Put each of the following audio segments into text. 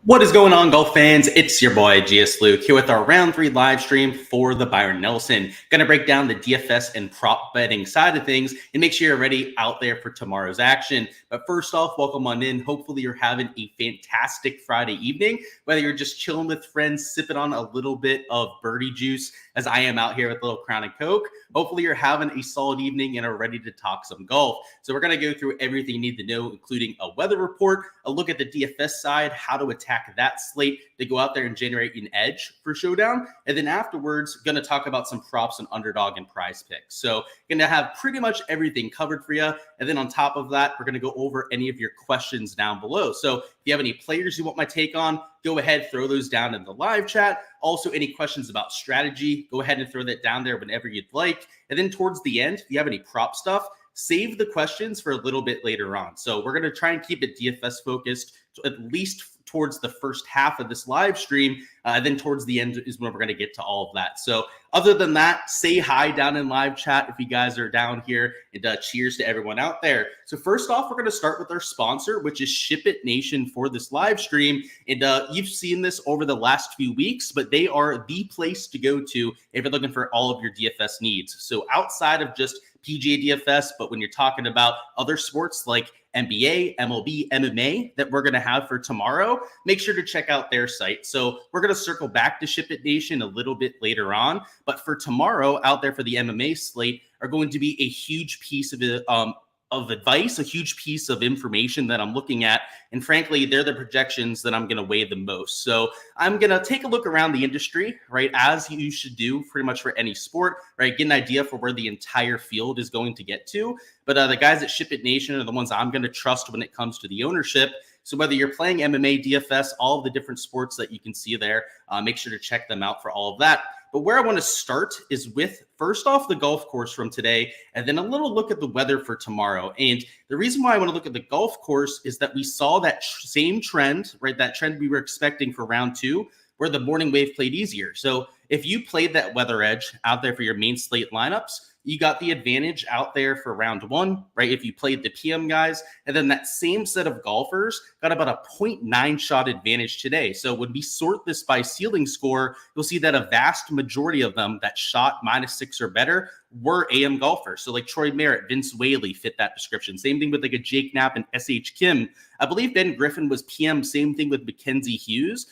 What is going on, golf fans? It's your boy Gsluke here with our round 3 live stream for the Byron Nelson. Gonna break down the DFS and prop betting side of things and make sure you're ready out there for tomorrow's action. But first off, welcome on in. Hopefully you're having a fantastic Friday evening, whether you're just chilling with friends, sipping on a little bit of birdie juice, as I am out here with a little Crown and Coke. Hopefully you're having a solid evening and are ready to talk some golf. So we're gonna go through everything you need to know, including a weather report, a look at the DFS side, how to attack that slate to go out there and generate an edge for Showdown. And then afterwards, going to talk about some props and Underdog and Prize Picks. So going to have pretty much everything covered for you. And then on top of that, we're going to go over any of your questions down below. So if you have any players you want my take on, go ahead, throw those down in the live chat. Also, any questions about strategy, go ahead and throw that down there whenever you'd like. And then towards the end, if you have any prop stuff, save the questions for a little bit later on. So we're going to try and keep it DFS focused, at least towards the first half of this live stream. Then towards the end is when we're going to get to all of that. So other than that, say hi down in live chat if you guys are down here, and cheers to everyone out there. So first off, we're going to start with our sponsor, which is Ship It Nation for this live stream. And you've seen this over the last few weeks, but they are the place to go to if you're looking for all of your DFS needs. So outside of just PGA DFS, but when you're talking about other sports like NBA, MLB, MMA that we're going to have for tomorrow, make sure to check out their site. So we're going to circle back to Ship It Nation a little bit later on. But for tomorrow, out there for the MMA slate are going to be a huge piece of advice, a huge piece of information that I'm looking at. And frankly, they're the projections that I'm going to weigh the most. So I'm going to take a look around the industry, right, as you should do pretty much for any sport, right, get an idea for where the entire field is going to get to. But the guys at Ship It Nation are the ones I'm going to trust when it comes to the ownership. So whether you're playing MMA, DFS, all of the different sports that you can see there, make sure to check them out for all of that. But where I want to start is with, first off, the golf course from today, and then a little look at the weather for tomorrow. And the reason why I want to look at the golf course is that we saw that same trend, right? That trend we were expecting for round 2, where the morning wave played easier. So if you played that weather edge out there for your main slate lineups, you got the advantage out there for round 1, right? If you played the PM guys, and then that same set of golfers got about a 0.9 shot advantage today. So when we sort this by ceiling score, you'll see that a vast majority of them that shot -6 or better were AM golfers. So like Troy Merritt, Vince Whaley fit that description. Same thing with like a Jake Knapp and SH Kim. I believe Ben Griffin was PM. Same thing with Mackenzie Hughes.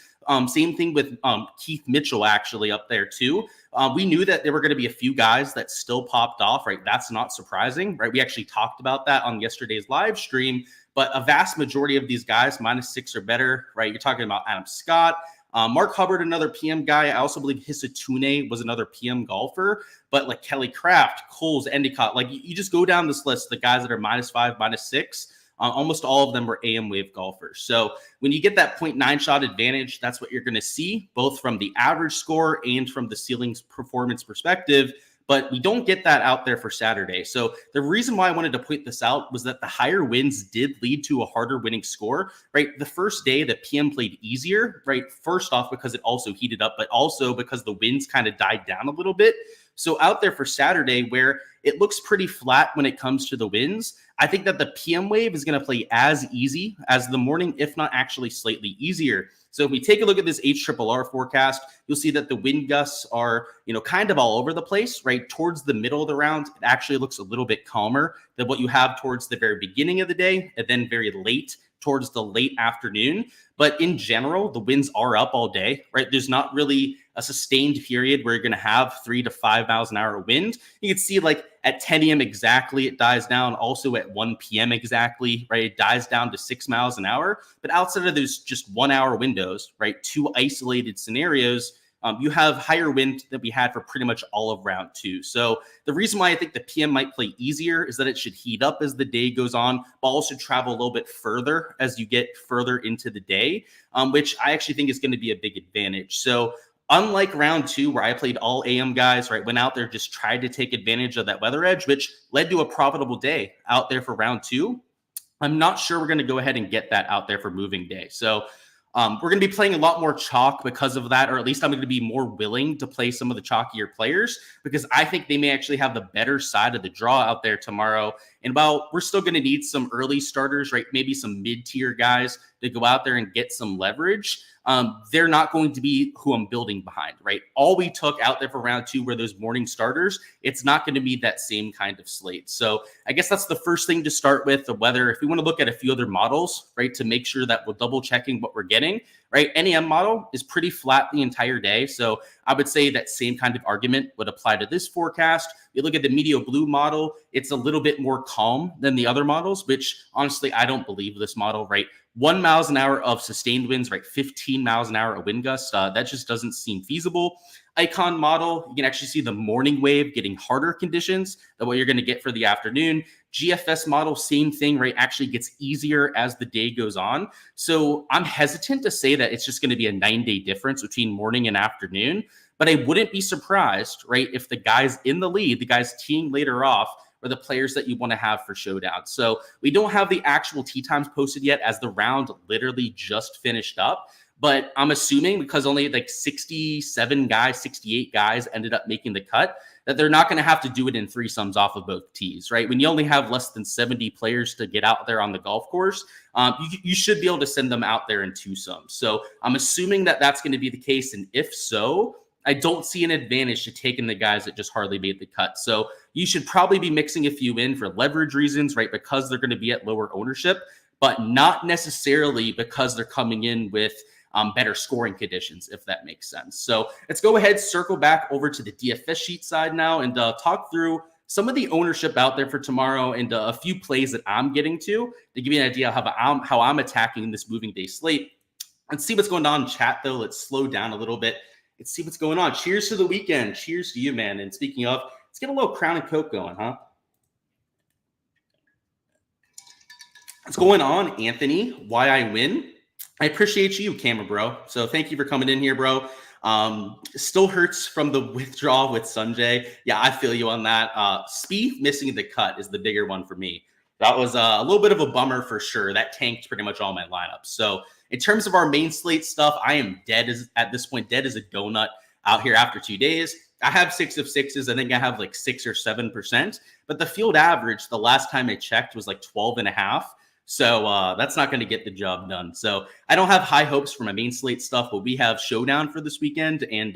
Same thing with Keith Mitchell actually up there too. We knew that there were going to be a few guys that still popped off, right? That's not surprising, right? We actually talked about that on yesterday's live stream, but a vast majority of these guys, -6 or better, right? You're talking about Adam Scott, Mark Hubbard, another PM guy. I also believe Hisatune was another PM golfer, but like Kelly Craft, Coles, Endicott, like you just go down this list, the guys that are -5, -6, almost all of them were AM wave golfers. So when you get that 0.9 shot advantage, that's what you're going to see, both from the average score and from the ceilings performance perspective. But we don't get that out there for Saturday. So the reason why I wanted to point this out was that the higher winds did lead to a harder winning score, right? The first day the PM played easier, right? First off, because it also heated up, but also because the winds kind of died down a little bit. So out there for Saturday, where it looks pretty flat when it comes to the winds, I think that the PM wave is going to play as easy as the morning, if not actually slightly easier. So if we take a look at this HRRR forecast, you'll see that the wind gusts are, kind of all over the place, right? Towards the middle of the round, it actually looks a little bit calmer than what you have towards the very beginning of the day, and then very late towards the late afternoon. But in general, the winds are up all day, right? There's not really a sustained period where you're going to have 3 to 5 miles an hour wind. You can see like at 10 a.m. exactly, it dies down. Also at 1 p.m. exactly, right? It dies down to 6 miles an hour. But outside of those just 1 hour windows, right? 2 isolated scenarios, you have higher wind than we had for pretty much all of round 2. So the reason why I think the PM might play easier is that it should heat up as the day goes on, but also travel a little bit further as you get further into the day, which I actually think is going to be a big advantage. So unlike round 2, where I played all AM guys, right, went out there, just tried to take advantage of that weather edge, which led to a profitable day out there for round 2. I'm not sure we're going to go ahead and get that out there for moving day. So we're going to be playing a lot more chalk because of that, or at least I'm going to be more willing to play some of the chalkier players because I think they may actually have the better side of the draw out there tomorrow. And while we're still going to need some early starters, right, maybe some mid-tier guys to go out there and get some leverage, they're not going to be who I'm building behind, right? All we took out there for round 2 were those morning starters. It's not going to be that same kind of slate. So I guess that's the first thing to start with, the weather. If we want to look at a few other models, right, to make sure that we're double checking what we're getting, right? NEM model is pretty flat the entire day. So I would say that same kind of argument would apply to this forecast. You look at the Medio Blue model, it's a little bit more calm than the other models, which honestly, I don't believe this model, right? 1 miles an hour of sustained winds, right? 15 miles an hour of wind gust. That just doesn't seem feasible. Icon model, you can actually see the morning wave getting harder conditions than what you're going to get for the afternoon. GFS model, same thing, right? Actually gets easier as the day goes on. So I'm hesitant to say that it's just going to be a 9-day difference between morning and afternoon, but I wouldn't be surprised, right, if the guys in the lead, the guys teeing later off, are the players that you want to have for Showdown. So we don't have the actual tee times posted yet, as the round literally just finished up. But I'm assuming, because only like 67 guys, 68 guys ended up making the cut, that they're not going to have to do it in threesomes off of both tees, right? When you only have less than 70 players to get out there on the golf course, you should be able to send them out there in twosomes. So I'm assuming that that's going to be the case. And if so, I don't see an advantage to taking the guys that just hardly made the cut. So you should probably be mixing a few in for leverage reasons, right? Because they're going to be at lower ownership, but not necessarily because they're coming in with better scoring conditions, if that makes sense. So let's go ahead, circle back over to the DFS sheet side now and talk through some of the ownership out there for tomorrow and a few plays that I'm getting to give you an idea of how I'm attacking this moving day slate. Let's see what's going on in chat, though. Let's slow down a little bit. Let's see what's going on. Cheers to the weekend. Cheers to you, man. And speaking of, let's get a little Crown and Coke going, huh? What's going on, Anthony? Why I win? I appreciate you, camera bro. So thank you for coming in here, bro. Still hurts from the withdrawal with Sanjay. Yeah, I feel you on that. Spieth missing the cut is the bigger one for me. That was a little bit of a bummer for sure. That tanked pretty much all my lineups. So in terms of our main slate stuff, I am dead at this point, dead as a donut out here after 2 days. I have 6 of 6s. I think I have like 6 or 7%, but the field average the last time I checked was like 12.5. So that's not going to get the job done. So I don't have high hopes for my main slate stuff, but we have Showdown for this weekend and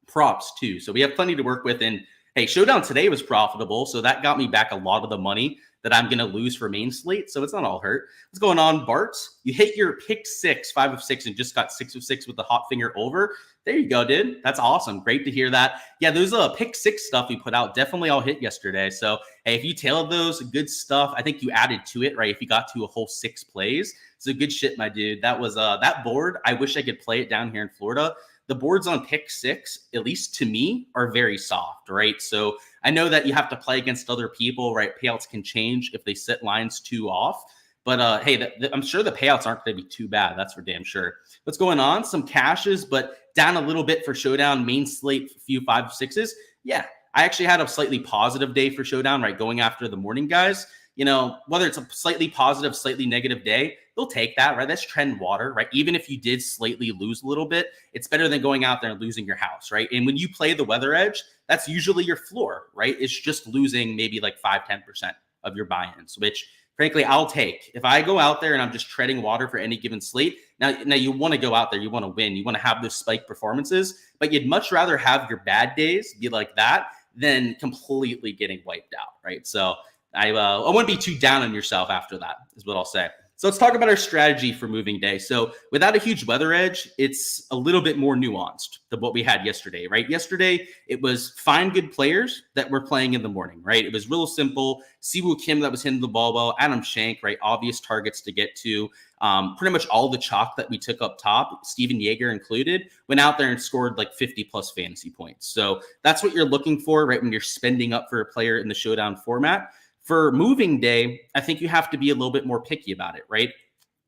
props too. So we have plenty to work with. And hey, Showdown today was profitable. So that got me back a lot of the money that I'm going to lose for main slate. So it's not all hurt. What's going on, Bart? You hit your pick 6, 5 of 6, and just got 6 of 6 with the hot finger over. There you go, dude. That's awesome. Great to hear that. Yeah, those pick 6 stuff we put out definitely all hit yesterday. So hey, if you tailored those, good stuff. I think you added to it, right? If you got to a whole 6 plays, so good shit, my dude. That was that board. I wish I could play it down here in Florida. The boards on pick 6, at least to me, are very soft, right? So I know that you have to play against other people, right? Payouts can change if they set lines too off. But hey, I'm sure the payouts aren't going to be too bad. That's for damn sure. What's going on? Some cashes, but down a little bit for Showdown. Main slate, a few 5 of 6s. Yeah, I actually had a slightly positive day for Showdown, right? Going after the morning guys. You know, whether it's a slightly positive, slightly negative day, they'll take that, right? That's trend water, right? Even if you did slightly lose a little bit, it's better than going out there and losing your house, right? And when you play the weather edge, that's usually your floor, right? It's just losing maybe like 5-10% of your buy-ins, which frankly, I'll take. If I go out there and I'm just treading water for any given slate, now you want to go out there, you want to win, you want to have those spike performances, but you'd much rather have your bad days be like that than completely getting wiped out, right? So I wouldn't be too down on yourself after that, is what I'll say. So let's talk about our strategy for moving day. So without a huge weather edge, it's a little bit more nuanced than what we had yesterday, right? Yesterday, it was find good players that were playing in the morning, right? It was real simple. Siwoo Kim that was hitting the ball well, Adam Shank, right? Obvious targets to get to. Pretty much all the chalk that we took up top, Steven Yeager included, went out there and scored like 50 plus fantasy points. So that's what you're looking for, right? When you're spending up for a player in the Showdown format. For moving day, I think you have to be a little bit more picky about it, right?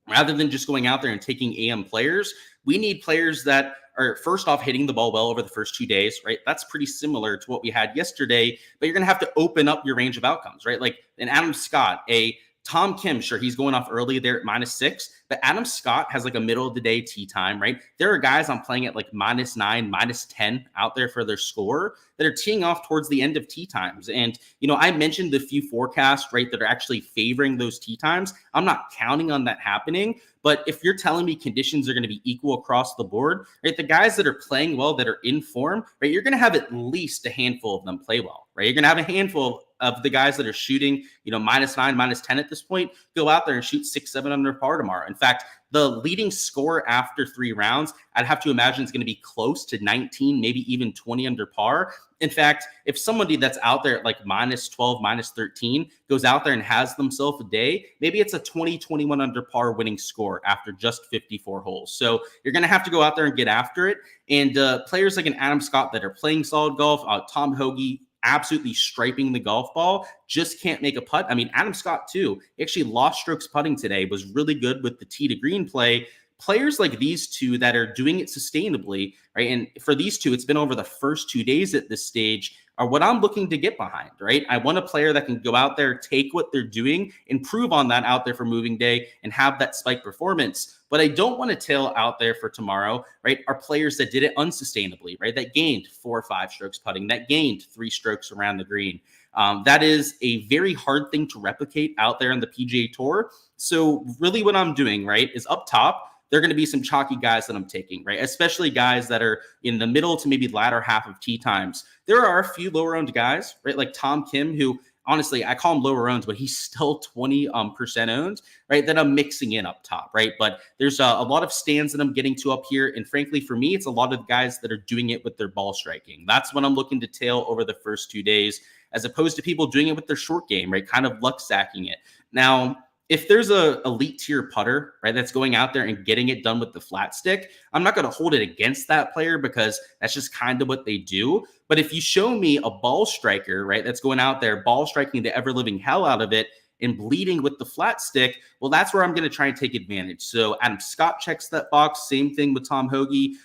Rather than just going out there and taking AM players, we need players that are first off hitting the ball well over the first 2 days, right? That's pretty similar to what we had yesterday, but you're going to have to open up your range of outcomes, right? Like an Adam Scott, a Tom Kim, sure, he's going off early there at -6, but Adam Scott has like a middle of the day tee time, right? There are guys I'm playing at like -9, -10 out there for their score that are teeing off towards the end of tee times. And, I mentioned the few forecasts, right, that are actually favoring those tee times. I'm not counting on that happening. But if you're telling me conditions are going to be equal across the board, right, the guys that are playing well, that are in form, right, you're going to have at least a handful of them play well, right? You're going to have a handful of the guys that are shooting, -9, -10 at this point, go out there and shoot 6, 7 under par tomorrow. In fact, the leading score after 3 rounds, I'd have to imagine it's going to be close to 19, maybe even 20 under par. In fact, if somebody that's out there at like -12, -13 goes out there and has themselves a day, maybe it's a 20, 21 under par winning score after just 54 holes. So you're going to have to go out there and get after it. And players like an Adam Scott that are playing solid golf, Tom Hoge, absolutely striping the golf ball, just can't make a putt. I mean, Adam Scott too, he actually lost strokes putting today, was really good with the tee to green play. Players like these two that are doing it sustainably, right? And for these two, it's been over the first 2 days at this stage, are what I'm looking to get behind, right? I want a player that can go out there, take what they're doing, improve on that out there for moving day, and have that spike performance. But I don't want to tail out there for tomorrow, right? Are players that did it unsustainably, right? That gained 4 or 5 strokes putting, that gained 3 strokes around the green. That is a very hard thing to replicate out there on the PGA Tour. So really what I'm doing, right, is up top, there are going to be some chalky guys that I'm taking, right? Especially guys that are in the middle to maybe latter half of tee times. There are a few lower owned guys, right? Like Tom Kim, who honestly, I call him lower owned, but he's still 20% owned, right? That I'm mixing in up top, right? But there's a lot of stands that I'm getting to up here. And frankly, for me, it's a lot of guys that are doing it with their ball striking. That's what I'm looking to tail over the first 2 days, as opposed to people doing it with their short game, right? Kind of luck sacking it. Now, if there's a elite tier putter, right, that's going out there and getting it done with the flat stick, I'm not going to hold it against that player because that's just kind of what they do. But if you show me a ball striker, right, that's going out there, ball striking the ever living hell out of it and bleeding with the flat stick, well, that's where I'm going to try and take advantage. So Adam Scott checks that box. Same thing with Tom Hoge.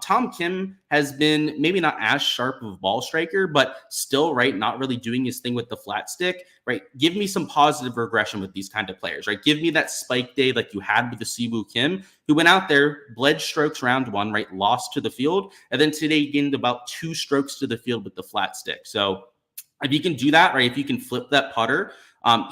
Tom Kim has been maybe not as sharp of a ball striker, but still, right, not really doing his thing with the flat stick, right? Give me some positive regression with these kind of players, right? Give me that spike day like you had with the Siwoo Kim, who went out there, bled strokes round 1, right, lost to the field, and then today gained about 2 strokes to the field with the flat stick. So if you can do that, right, if you can flip that putter,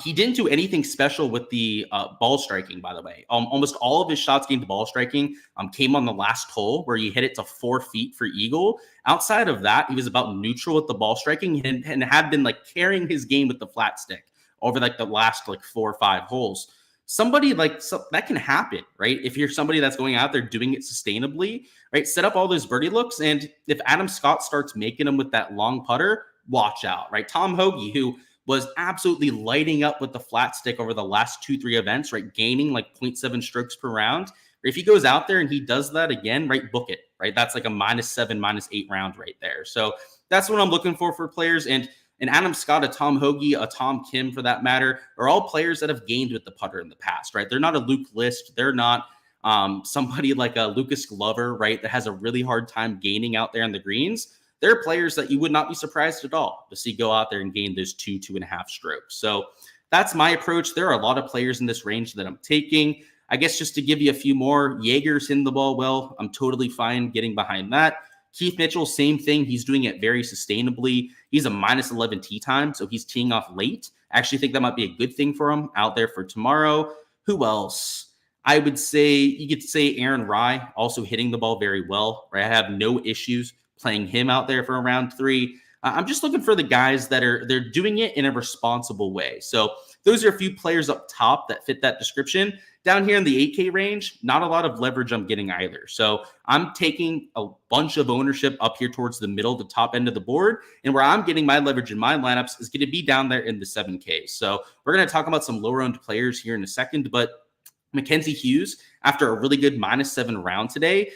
he didn't do anything special with the ball striking, by the way. Almost all of his shots gained the ball striking came on the last hole where he hit it to 4 feet for eagle. Outside of that, he was about neutral with the ball striking and had been like carrying his game with the flat stick over like the last like 4 or 5 holes. Somebody like that can happen, right? If you're somebody that's going out there doing it sustainably, right? Set up all those birdie looks. And if Adam Scott starts making them with that long putter, watch out, right? Tom Hoge, who was absolutely lighting up with the flat stick over the last 2-3 events, right? Gaining like 0.7 strokes per round. If he goes out there and he does that again, right? Book it, right? That's like a -7, -8 round right there. So that's what I'm looking for players. And Adam Scott, a Tom Hoge, a Tom Kim for that matter, are all players that have gained with the putter in the past, right? They're not a Luke List. They're not somebody like a Lucas Glover, right? That has a really hard time gaining out there in the greens. There are players that you would not be surprised at all to see go out there and gain those 2.5 strokes. So that's my approach. There are a lot of players in this range that I'm taking. I guess just to give you a few more, Jaeger's hitting the ball well. I'm totally fine getting behind that. Keith Mitchell, same thing. He's doing it very sustainably. He's a -11 tee time, so he's teeing off late. I actually think that might be a good thing for him out there for tomorrow. Who else? I would say you could say Aaron Rye, also hitting the ball very well, right? I have no issues playing him out there for round 3. I'm just looking for the guys that they're doing it in a responsible way. So those are a few players up top that fit that description. Down here in the 8K range, not a lot of leverage I'm getting either. So I'm taking a bunch of ownership up here towards the middle, the top end of the board. And where I'm getting my leverage in my lineups is going to be down there in the 7K. So we're going to talk about some lower owned players here in a second, but Mackenzie Hughes, after a really good -7 round today,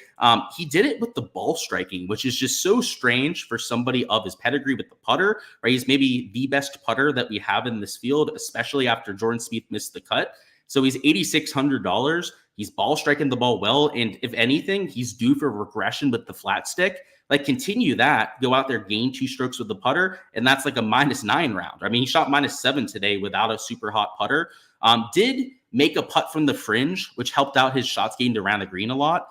he did it with the ball striking, which is just so strange for somebody of his pedigree with the putter, right? He's maybe the best putter that we have in this field, especially after Jordan Spieth missed the cut. So he's $8,600. He's ball striking the ball well. And if anything, he's due for regression with the flat stick. Like, continue that, go out there, gain 2 strokes with the putter, and that's like a -9 round. I mean, he shot -7 today without a super hot putter. Did make a putt from the fringe, which helped out his shots gained around the green a lot.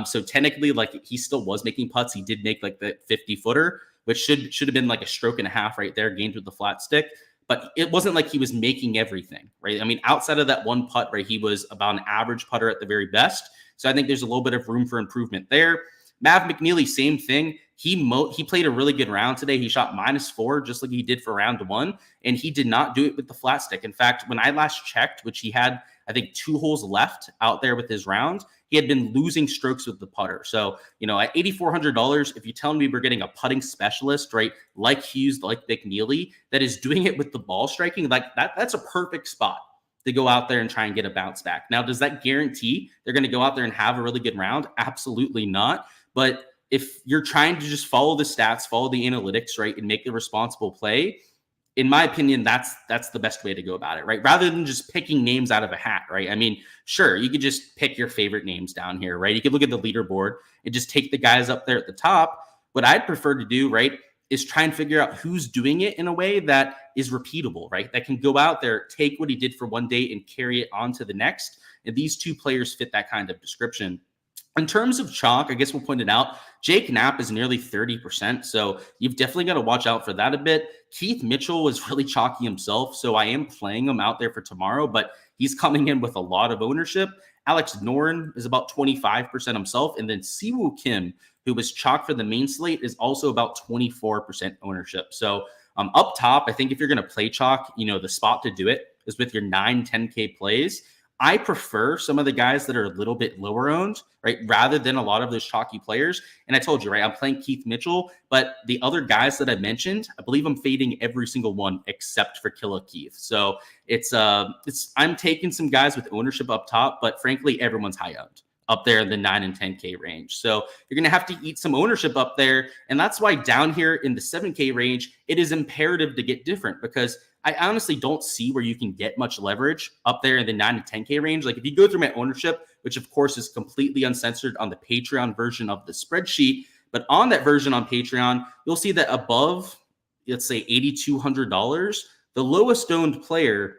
So technically, like, he still was making putts. He did make like the 50-footer, which should have been like a stroke and a half right there, gained with the flat stick. But it wasn't like he was making everything, right? I mean, outside of that one putt, right, he was about an average putter at the very best. So I think there's a little bit of room for improvement there. Mav McNeely, same thing. He played a really good round today. He shot -4, just like he did for round 1, and he did not do it with the flat stick. In fact, when I last checked, which he had, I think, 2 holes left out there with his round, he had been losing strokes with the putter. So, at $8,400, if you tell me we're getting a putting specialist, right, like Hughes, like McNeely, that is doing it with the ball striking, like that's a perfect spot to go out there and try and get a bounce back. Now, does that guarantee they're going to go out there and have a really good round? Absolutely not. But if you're trying to just follow the stats, follow the analytics, right, and make the responsible play, in my opinion, that's the best way to go about it, right? Rather than just picking names out of a hat, right? I mean, sure, you could just pick your favorite names down here, right? You could look at the leaderboard and just take the guys up there at the top. What I'd prefer to do, right, is try and figure out who's doing it in a way that is repeatable, right? That can go out there, take what he did for one day and carry it on to the next. And these 2 players fit that kind of description. In terms of chalk, I guess we'll point it out. Jake Knapp is nearly 30%, so you've definitely got to watch out for that a bit. Keith Mitchell was really chalky himself, so I am playing him out there for tomorrow, but he's coming in with a lot of ownership. Alex Noren is about 25% himself, and then Siwoo Kim, who was chalk for the main slate, is also about 24% ownership. So up top, I think if you're going to play chalk, the spot to do it is with your 9, 10K plays. I prefer some of the guys that are a little bit lower owned, right, rather than a lot of those chalky players. And I told you, right, I'm playing Keith Mitchell, but the other guys that I mentioned, I believe I'm fading every single one except for Killa Keith. So I'm taking some guys with ownership up top, but frankly, everyone's high owned up there in the 9 and 10K range. So you're going to have to eat some ownership up there. And that's why down here in the 7K range, it is imperative to get different, because I honestly don't see where you can get much leverage up there in the 9 to 10K range. Like, if you go through my ownership, which of course is completely uncensored on the Patreon version of the spreadsheet, but on that version on Patreon, you'll see that above, let's say $8,200, the lowest owned player,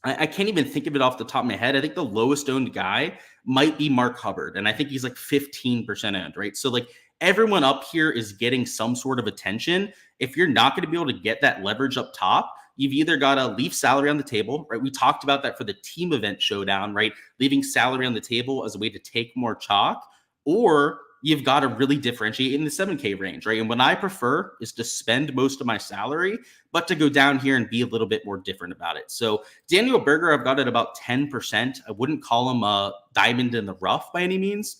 I can't even think of it off the top of my head. I think the lowest owned guy might be Mark Hubbard, and I think he's like 15% owned, right? So like, everyone up here is getting some sort of attention. If you're not going to be able to get that leverage up top, you've either got to leave salary on the table, right? We talked about that for the team event showdown, right? Leaving salary on the table as a way to take more chalk, or you've got to really differentiate in the 7K range, right? And what I prefer is to spend most of my salary, but to go down here and be a little bit more different about it. So Daniel Berger, I've got at about 10%. I wouldn't call him a diamond in the rough by any means.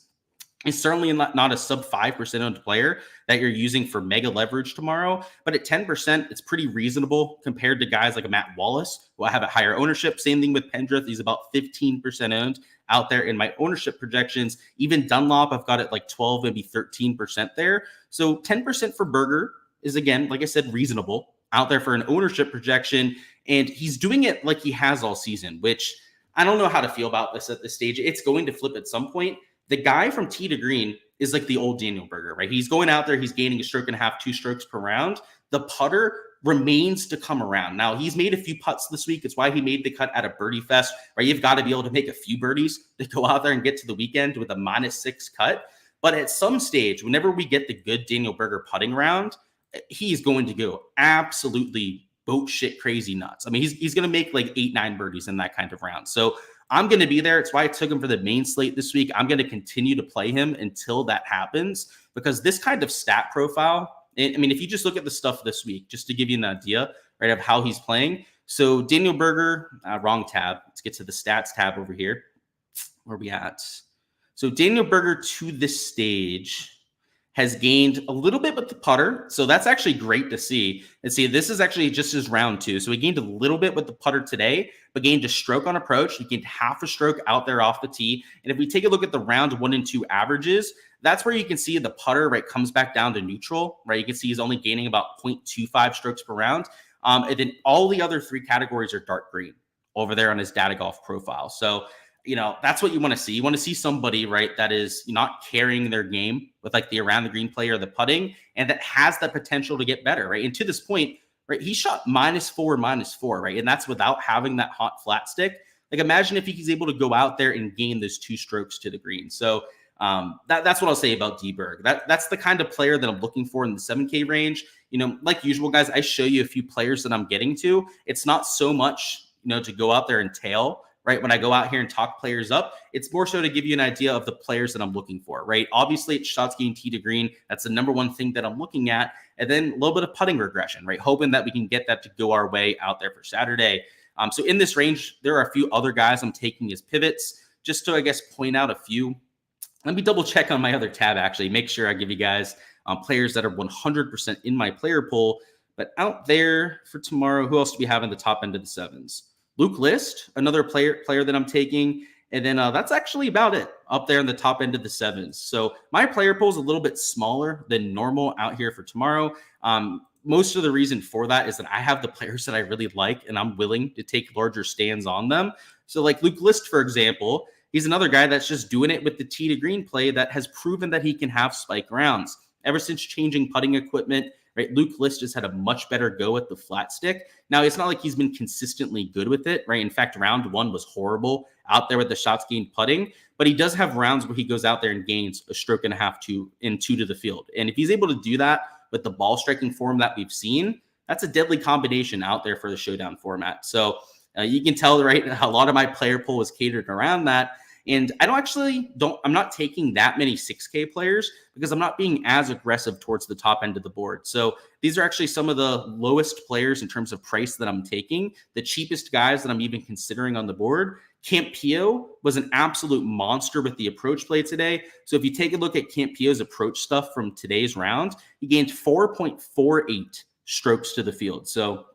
It's certainly not a sub 5% owned player that you're using for mega leverage tomorrow. But at 10%, it's pretty reasonable compared to guys like a Matt Wallace, who I have a higher ownership. Same thing with Pendrith. He's about 15% owned out there in my ownership projections. Even Dunlop, I've got it like 12, maybe 13% there. So 10% for Berger is, again, like I said, reasonable out there for an ownership projection. And he's doing it like he has all season, which I don't know how to feel about this at this stage. It's going to flip at some point. The guy from tee to green is like the old Daniel Berger, right? He's going out there, he's gaining a stroke and a half, 2 strokes per round. The putter remains to come around. Now, he's made a few putts this week. It's why he made the cut at a birdie fest, right? You've got to be able to make a few birdies to go out there and get to the weekend with a -6 cut. But at some stage, whenever we get the good Daniel Berger putting round, he's going to go absolutely boat shit crazy nuts. I mean, he's going to make like 8, 9 birdies in that kind of round. So I'm going to be there. It's why I took him for the main slate this week. I'm going to continue to play him until that happens, because this kind of stat profile, I mean, if you just look at the stuff this week, just to give you an idea, right, of how he's playing. So Daniel Berger, wrong tab. Let's get to the stats tab over here. Where are we at? So Daniel Berger to this stage has gained a little bit with the putter. So that's actually great to see. And see, this is actually just his round 2. So he gained a little bit with the putter today, but gained a stroke on approach. He gained half a stroke out there off the tee. And if we take a look at the round 1 and 2 averages, that's where you can see the putter, right, comes back down to neutral, right? You can see he's only gaining about 0.25 strokes per round. And then all the other 3 categories are dark green over there on his data golf profile. So that's what you want to see. You want to see somebody, right, that is not carrying their game with like the around the green play or the putting, and that has the potential to get better, right? And to this point, right, he shot -4, right? And that's without having that hot flat stick. Like, imagine if he's able to go out there and gain those 2 strokes to the green. So that's what I'll say about D-Berg. That's the kind of player that I'm looking for in the 7K range. Like usual, guys, I show you a few players that I'm getting to. It's not so much, to go out there and tail, right? When I go out here and talk players up, it's more so to give you an idea of the players that I'm looking for, right? Obviously, it's shots gained tee to green. That's the number one thing that I'm looking at. And then a little bit of putting regression, right? Hoping that we can get that to go our way out there for Saturday. So in this range, there are a few other guys I'm taking as pivots. Just to, I guess, point out a few. Let me double check on my other tab, actually. Make sure I give you guys players that are 100% in my player pool. But out there for tomorrow, who else do we have in the top end of the 7s? Luke List, another player that I'm taking. And then that's actually about it up there in the top end of the 7s. So my player pool is a little bit smaller than normal out here for tomorrow. Most of the reason for that is that I have the players that I really like, and I'm willing to take larger stands on them. So like Luke List, for example, he's another guy that's just doing it with the tee to green play that has proven that he can have spike rounds. Ever since changing putting equipment, right, Luke List has had a much better go at the flat stick. Now, it's not like he's been consistently good with it, right? In fact, round 1 was horrible out there with the shots gained putting, but he does have rounds where he goes out there and gains a stroke and a half to 2 to the field. And if he's able to do that with the ball striking form that we've seen, that's a deadly combination out there for the Showdown format. So you can tell, right, a lot of my player pool is catered around that. And I'm not taking that many 6K players because I'm not being as aggressive towards the top end of the board. So these are actually some of the lowest players in terms of price that I'm taking. The cheapest guys that I'm even considering on the board. Campillo was an absolute monster with the approach play today. So if you take a look at Campillo's approach stuff from today's round, he gained 4.48 strokes to the field. So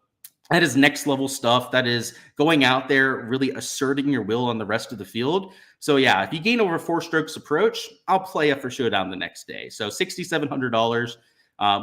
that is next level stuff. That is going out there, really asserting your will on the rest of the field. So yeah, if you gain over 4 strokes approach, I'll play it for Showdown the next day. So $6,700,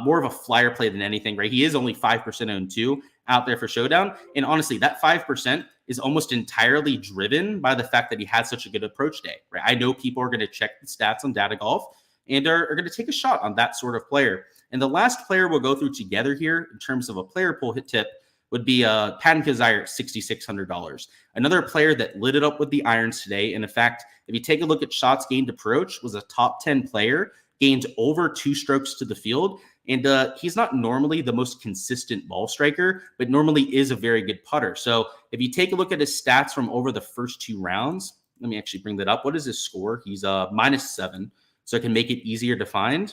more of a flyer play than anything, right? He is only 5% owned too out there for Showdown. And honestly, that 5% is almost entirely driven by the fact that he had such a good approach day, right? I know people are going to check the stats on Data Golf and are going to take a shot on that sort of player. And the last player we'll go through together here in terms of a player pool hit tip would be Patton Kizzire at $6,600. Another player that lit it up with the irons today. And in fact, if you take a look at shots gained approach, was a top 10 player, gained over 2 strokes to the field. And he's not normally the most consistent ball striker, but normally is a very good putter. So if you take a look at his stats from over the first 2 rounds, let me actually bring that up. What is his score? He's -7, so I can make it easier to find.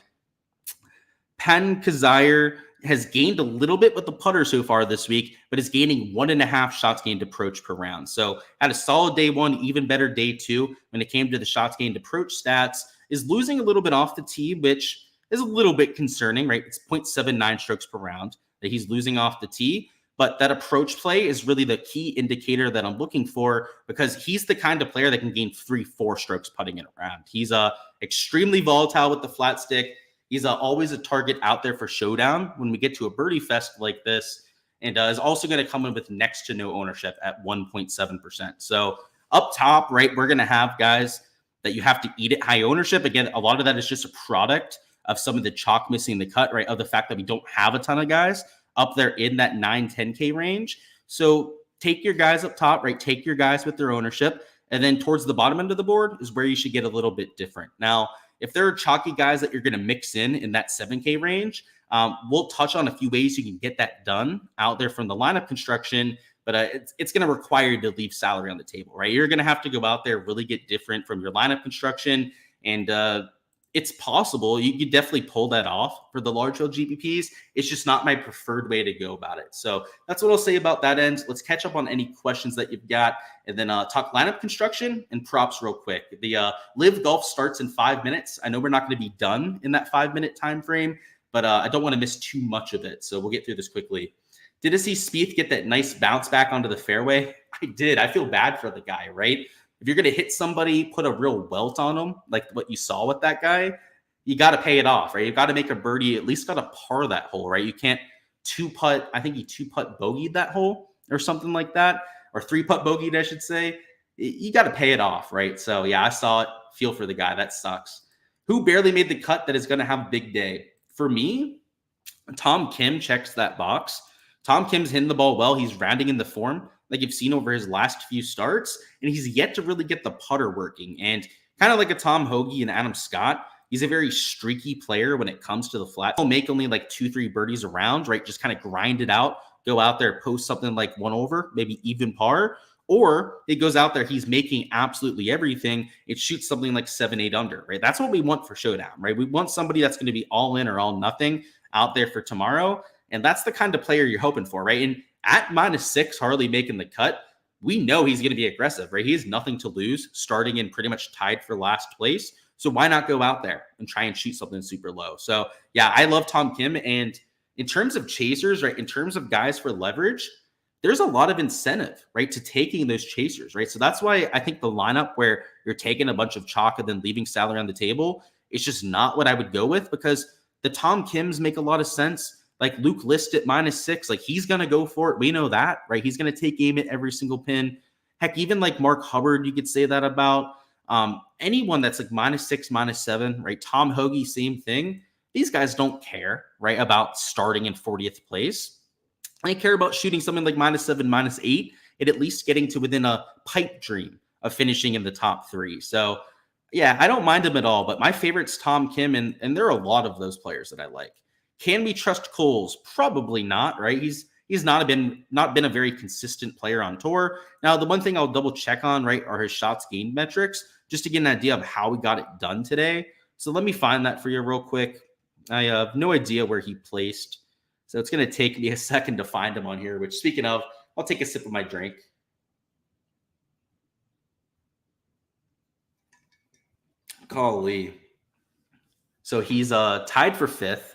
Patton Kizzire has gained a little bit with the putter so far this week, but is gaining 1.5 shots gained approach per round. So had a solid day 1, even better day 2 when it came to the shots gained approach stats. Is losing a little bit off the tee, which is a little bit concerning, right? It's 0.79 strokes per round that he's losing off the tee. But that approach play is really the key indicator that I'm looking for because he's the kind of player that can gain 3-4 strokes putting it around. He's extremely volatile with the flat stick. He's always a target out there for Showdown when we get to a birdie fest like this, and is also going to come in with next to no ownership at 1.7%. So up top, right, we're going to have guys that you have to eat at high ownership. Again, a lot of that is just a product of some of the chalk missing the cut, right, of the fact that we don't have a ton of guys up there in that 9-10K range. So take your guys up top, right, take your guys with their ownership, and then towards the bottom end of the board is where you should get a little bit different. Now, if there are chalky guys that you're going to mix in that 7K range, we'll touch on a few ways you can get that done out there from the lineup construction, but it's going to require you to leave salary on the table, right? You're going to have to go out there, really get different from your lineup construction, and it's possible. You could definitely pull that off for the large LGPPs. It's just not my preferred way to go about it. So that's what I'll say about that end. Let's catch up on any questions that you've got and then talk lineup construction and props real quick. The Live Golf starts in 5 minutes. I know we're not going to be done in that 5-minute time frame, but I don't want to miss too much of it. So we'll get through this quickly. Did I see Spieth get that nice bounce back onto the fairway? I did. I feel bad for the guy, right? If you're going to hit somebody, put a real welt on them, like what you saw with that guy, you got to pay it off, right? You've got to make a birdie, at least got to par that hole, right? You can't 2-putt. I think he 2-putt bogeyed that hole or something like that, or 3-putt bogeyed, I should say. you got to pay it off, right? So yeah, I saw it. Feel for the guy. That sucks. Who barely made the cut that is going to have a big day? For me, Tom Kim checks that box. Tom Kim's hitting the ball well. He's rounding in the form like you've seen over his last few starts, and he's yet to really get the putter working. And kind of like a Tom Hoagie and Adam Scott, he's a very streaky player when it comes to the flat. He'll make only like 2-3 birdies a round, right? Just kind of grind it out, go out there, post something like 1 over, maybe even par. Or it goes out there, he's making absolutely everything. It shoots something like 7-8 under, right? That's what we want for Showdown, right? We want somebody that's going to be all in or all nothing out there for tomorrow. And that's the kind of player you're hoping for, right? And at -6, Harley making the cut, we know he's going to be aggressive, right? He has nothing to lose, starting in pretty much tied for last place. So why not go out there and try and shoot something super low? So yeah, I love Tom Kim. And in terms of chasers, right? In terms of guys for leverage, there's a lot of incentive, right, to taking those chasers, right? So that's why I think the lineup where you're taking a bunch of chalk and then leaving salary on the table is just not what I would go with, because the Tom Kims make a lot of sense. Like Luke List at -6, like he's going to go for it. We know that, right? He's going to take aim at every single pin. Heck, even like Mark Hubbard, you could say that about. Anyone that's like -6, -7, right? Tom Hoagie, same thing. These guys don't care, right, about starting in 40th place. I care about shooting something like -7, -8, and at least getting to within a pipe dream of finishing in the top 3. So, yeah, I don't mind him at all, but my favorite's Tom Kim, and there are a lot of those players that I like. Can we trust Coles? Probably not, right? He's not been a very consistent player on tour. Now, the one thing I'll double check on, right, are his shots gained metrics, just to get an idea of how he got it done today. So let me find that for you real quick. I have no idea where he placed. So it's going to take me a second to find him on here, which, speaking of, I'll take a sip of my drink. Golly. So he's tied for 5th.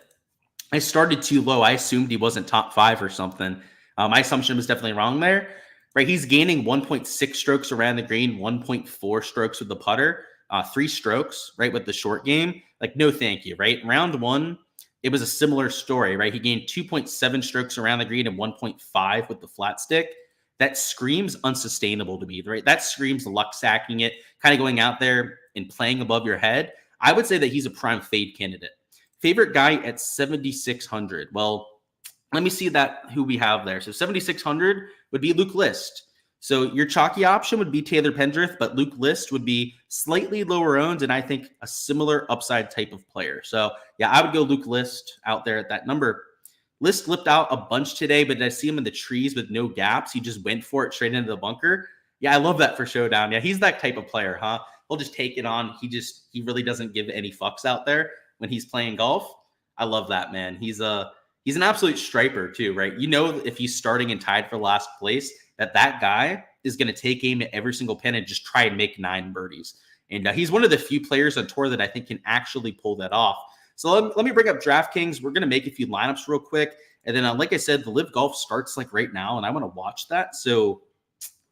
I started too low. I assumed he wasn't top 5 or something. My assumption was definitely wrong there. Right, he's gaining 1.6 strokes around the green, 1.4 strokes with the putter, 3 strokes, right, with the short game. Like, no thank you, right? Round 1, it was a similar story, right? He gained 2.7 strokes around the green and 1.5 with the flat stick. That screams unsustainable to me, right? That screams luck sacking it, kind of going out there and playing above your head. I would say that he's a prime fade candidate. Favorite guy at 7,600. Well, let me see who we have there. So 7,600 would be Luke List. So your chalky option would be Taylor Pendrith, but Luke List would be slightly lower owned, and I think a similar upside type of player. So yeah, I would go Luke List out there at that number. List flipped out a bunch today, but I see him in the trees with no gaps. He just went for it straight into the bunker. Yeah, I love that for Showdown. Yeah, he's that type of player, huh? He'll just take it on. He really doesn't give any fucks out there when he's playing golf. I love that, man. He's an absolute striper too, right? You know, if he's starting and tied for last place, that guy is going to take aim at every single pin and just try and make 9 birdies. And he's one of the few players on tour that I think can actually pull that off. So let me bring up DraftKings. We're going to make a few lineups real quick. And then, like I said, the Live Golf starts like right now, and I want to watch that. So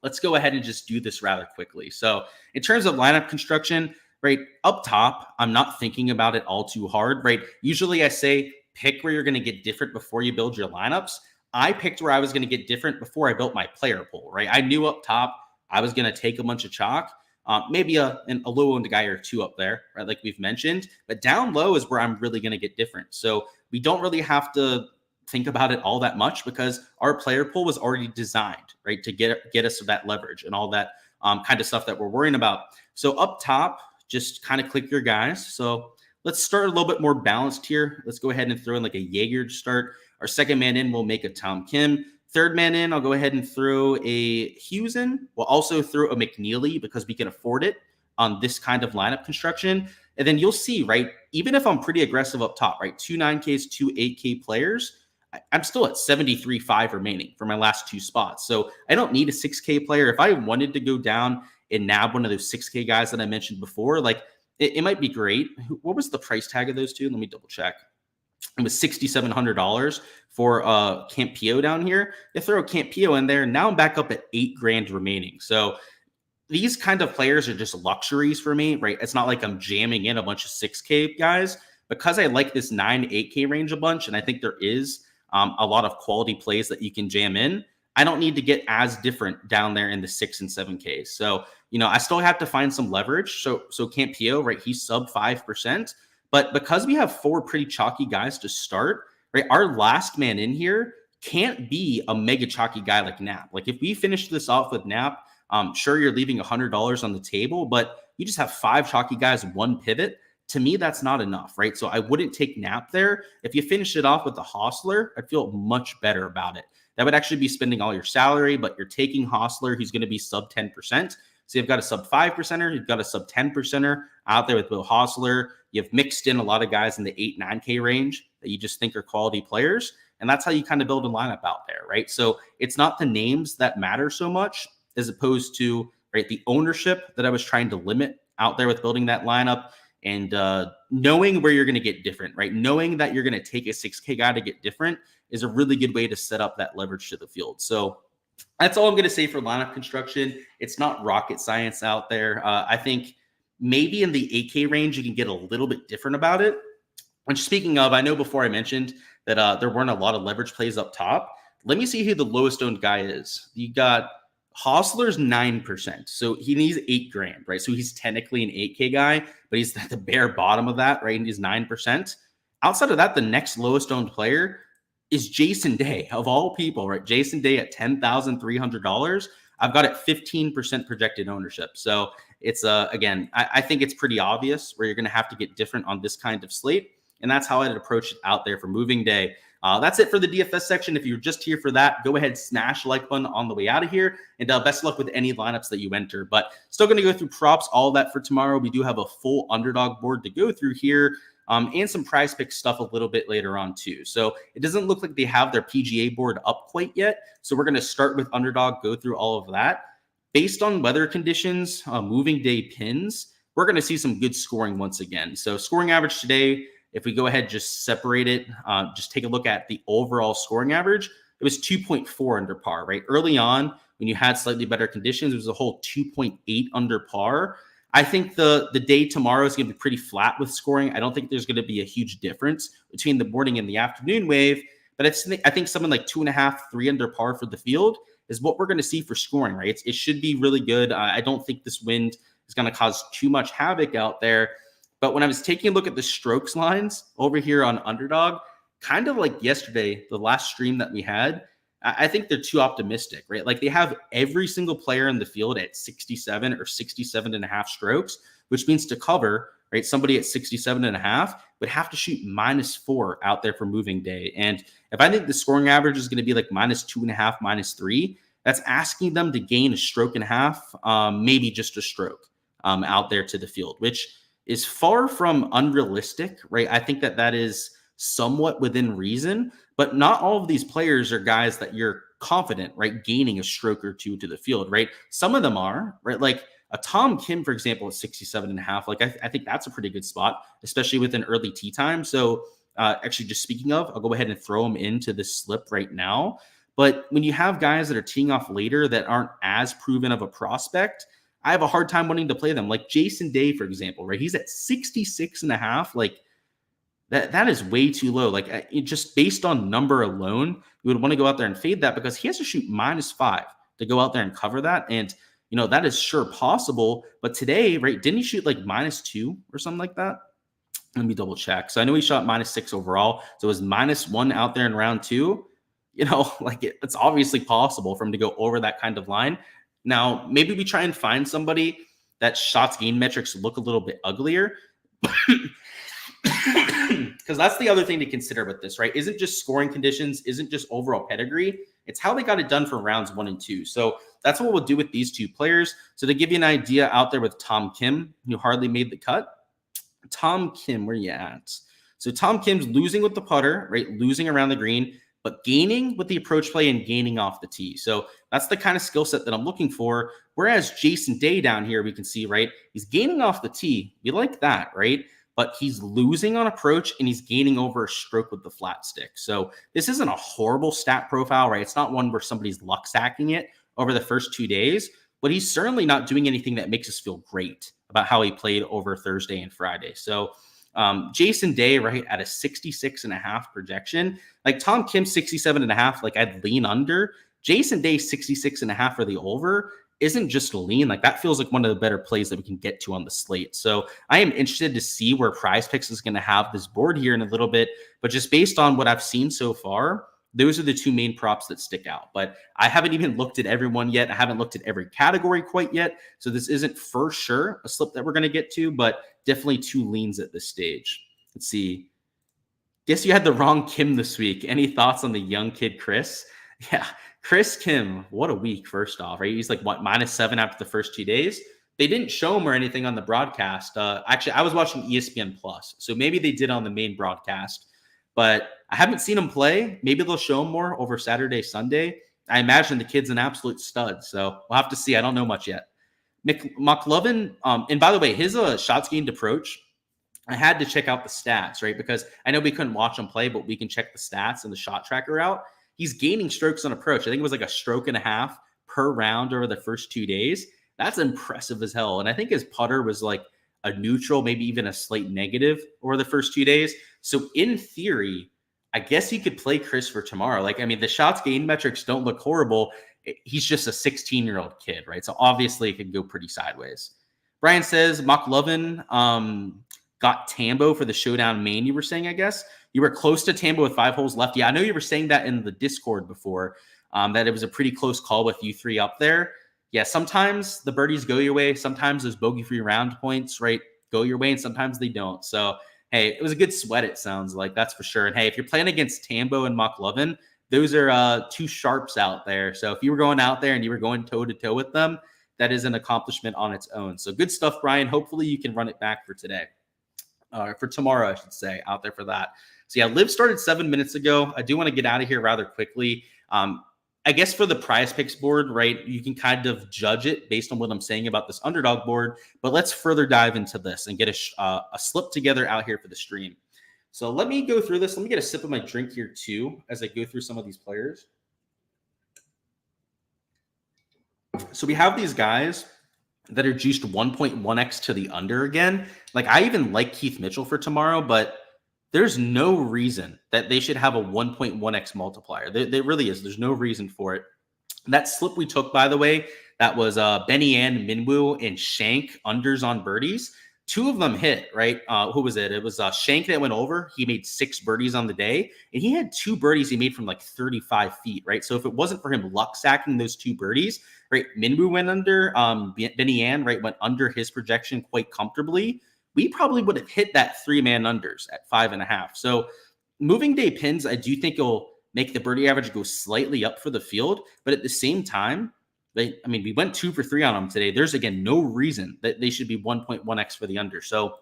let's go ahead and just do this rather quickly. So in terms of lineup construction, right, up top, I'm not thinking about it all too hard, right? Usually I say pick where you're going to get different before you build your lineups. I picked where I was going to get different before I built my player pool, right? I knew up top I was going to take a bunch of chalk, maybe a low-owned guy or 2 up there, right, like we've mentioned. But down low is where I'm really going to get different. So we don't really have to think about it all that much because our player pool was already designed, right, to get us to that leverage and all that kind of stuff that we're worrying about. So up top, just kind of click your guys. So let's start a little bit more balanced here. Let's go ahead and throw in like a Jaeger to start. Our second man in will make a Tom Kim. Third man in, I'll go ahead and throw a Hughes in. We'll also throw a McNeely because we can afford it on this kind of lineup construction. And then you'll see, right, even if I'm pretty aggressive up top, right, 2 9Ks, 2 8K players, I'm still at 73.5 remaining for my last 2 spots. So I don't need a 6K player. If I wanted to go down and nab one of those 6K guys that I mentioned before, like it might be great. What was the price tag of those 2? Let me double check. It was $6,700 for Campillo down here. You throw Campillo in there, now I'm back up at $8,000 remaining. So these kind of players are just luxuries for me, right? It's not like I'm jamming in a bunch of 6K guys because I like this 9, 8K range a bunch, and I think there is a lot of quality plays that you can jam in. I don't need to get as different down there in the 6 and 7K. So, I still have to find some leverage. So Campio, right, he's sub 5%. But because we have 4 pretty chalky guys to start, right, our last man in here can't be a mega chalky guy like Knapp. Like if we finish this off with Knapp, sure, you're leaving $100 on the table, but you just have 5 chalky guys, 1 pivot. To me, that's not enough, right? So I wouldn't take Knapp there. If you finish it off with the Hostler, I'd feel much better about it. That would actually be spending all your salary, but you're taking Hostler, who's going to be sub 10%. So you've got a sub 5%er, you've got a sub 10%er out there with Bill Hostler. You've mixed in a lot of guys in the 8, 9K range that you just think are quality players. And that's how you kind of build a lineup out there, right? So it's not the names that matter so much as opposed to, right, the ownership that I was trying to limit out there with building that lineup. And knowing where you're going to get different, right? Knowing that you're going to take a 6K guy to get different is a really good way to set up that leverage to the field. So that's all I'm going to say for lineup construction. It's not rocket science out there. I think maybe in the 8K range, you can get a little bit different about it. And speaking of, I know before I mentioned that there weren't a lot of leverage plays up top. Let me see who the lowest owned guy is. You got Hostler's 9%. So he needs $8,000, right? So he's technically an 8K guy, but he's at the bare bottom of that, right? And he's 9%. Outside of that, the next lowest owned player is Jason Day, of all people, right? Jason Day at $10,300. I've got it 15% projected ownership. So it's, again, I think it's pretty obvious where you're going to have to get different on this kind of slate. And that's how I'd approach it out there for moving day. That's it for the DFS section. If you're just here for that, go ahead, smash the like button on the way out of here. And best of luck with any lineups that you enter. But still going to go through props, all that for tomorrow. We do have a full underdog board to go through here. And some prize pick stuff a little bit later on too. So it doesn't look like they have their PGA board up quite yet. So we're going to start with underdog, go through all of that. Based on weather conditions, moving day pins, we're going to see some good scoring once again. So scoring average today, if we go ahead, just separate it, just take a look at the overall scoring average. It was 2.4 under par, right? Early on, when you had slightly better conditions, it was a whole 2.8 under par. I think the day tomorrow is going to be pretty flat with scoring. I don't think there's going to be a huge difference between the morning and the afternoon wave, but I think something like 2.5, 3 under par for the field is what we're going to see for scoring, right? It should be really good. I don't think this wind is going to cause too much havoc out there. But when I was taking a look at the strokes lines over here on Underdog, kind of like yesterday, the last stream that we had, I think they're too optimistic, right? Like they have every single player in the field at 67 or 67.5 strokes, which means to cover, right? Somebody at 67.5 would have to shoot -4 out there for moving day. And if I think the scoring average is going to be like -2.5, -3, that's asking them to gain a stroke and a half, maybe just a stroke out there to the field, which is far from unrealistic, right? I think that is somewhat within reason, but not all of these players are guys that you're confident, right, gaining a stroke or two to the field, right? Some of them are, right? Like a Tom Kim, for example, at 67.5. Like I think that's a pretty good spot, especially with an early tee time. So actually, just speaking of, I'll go ahead and throw them into this slip right now. But when you have guys that are teeing off later that aren't as proven of a prospect, I have a hard time wanting to play them. Like Jason Day, for example, right? He's at 66.5. Like that is way too low. Like just based on number alone, you would want to go out there and fade that because he has to shoot -5 to go out there and cover that. And, that is sure possible. But today, right, didn't he shoot like -2 or something like that? Let me double check. So I know he shot -6 overall. So it was -1 out there in round 2. Like it's obviously possible for him to go over that kind of line. Now, maybe we try and find somebody that shots gain metrics look a little bit uglier. Because that's the other thing to consider with this, right? Isn't just scoring conditions, isn't just overall pedigree. It's how they got it done for rounds 1 and 2. So that's what we'll do with these two players. So to give you an idea out there with Tom Kim, who hardly made the cut. Tom Kim, where you at? So Tom Kim's losing with the putter, right? Losing around the green, but gaining with the approach play and gaining off the tee. So that's the kind of skill set that I'm looking for. Whereas Jason Day down here, we can see, right? He's gaining off the tee. We like that, right? But he's losing on approach and he's gaining over a stroke with the flat stick. So this isn't a horrible stat profile, right? It's not one where somebody's luck sacking it over the first 2 days, but he's certainly not doing anything that makes us feel great about how he played over Thursday and Friday. So Jason Day, right, at a 66.5 projection, like Tom Kim 67.5, like I'd lean under Jason Day 66.5 for the over isn't just lean. Like that feels like one of the better plays that we can get to on the slate. So I am interested to see where Prize Picks is going to have this board here in a little bit, but just based on what I've seen so far, those are the two main props that stick out. But I haven't even looked at everyone yet. I haven't looked at every category quite yet. So this isn't for sure a slip that we're going to get to, but definitely two leans at this stage. Let's see. Guess you had the wrong Kim this week. Any thoughts on the young kid, Chris? Yeah, Chris Kim, what a week, first off, right? He's like, what, -7 after the first 2 days? They didn't show him or anything on the broadcast. Actually, I was watching ESPN Plus, so maybe they did on the main broadcast. But I haven't seen him play. Maybe they'll show him more over Saturday, Sunday. I imagine the kid's an absolute stud, so we'll have to see. I don't know much yet. McLovin, and by the way, his shots gained approach, I had to check out the stats, right? Because I know we couldn't watch him play, but we can check the stats and the shot tracker out. He's gaining strokes on approach. I think it was like a stroke and a half per round over the first 2 days. That's impressive as hell. And I think his putter was like a neutral, maybe even a slight negative over the first 2 days. So in theory, I guess he could play Chris for tomorrow. Like, I mean, the shots gained metrics don't look horrible. He's just a 16-year-old kid, right? So obviously it could go pretty sideways. Brian says, McLovin got Tambo for the Showdown main, you were saying, I guess. You were close to Tambo with 5 holes left. Yeah, I know you were saying that in the Discord before, that it was a pretty close call with you three up there. Yeah, sometimes the birdies go your way. Sometimes those bogey-free round points, right, go your way, and sometimes they don't. So, hey, it was a good sweat, it sounds like, that's for sure. And, hey, if you're playing against Tambo and McLovin, those are two sharps out there. So if you were going out there and you were going toe-to-toe with them, that is an accomplishment on its own. So good stuff, Brian. Hopefully you can run it back for today. For tomorrow, I should say, out there for that. So, yeah, Live started 7 minutes ago. I do want to get out of here rather quickly. I guess for the Prize Picks board, right, you can kind of judge it based on what I'm saying about this Underdog board. But let's further dive into this and get a slip together out here for the stream. So let me go through this. Let me get a sip of my drink here, too, as I go through some of these players. So we have these guys that are juiced 1.1x to the under again. Like, I even like Keith Mitchell for tomorrow, but there's no reason that they should have a 1.1x multiplier. There really is. There's no reason for it. That slip we took, by the way, that was Benny Ann, Minwoo, and Shank unders on birdies. 2 of them hit, right? Who was it? It was Shank that went over. He made 6 birdies on the day, and he had 2 birdies he made from like 35 feet, right? So if it wasn't for him luck sacking those 2 birdies, right, Minwoo went under, Benny Ann, right, went under his projection quite comfortably. We probably would have hit that 3-man unders at 5.5. So moving day pins, I do think it'll make the birdie average go slightly up for the field, but at the same time, we went 2 for 3 on them today. There's, again, no reason that they should be 1.1x for the under. So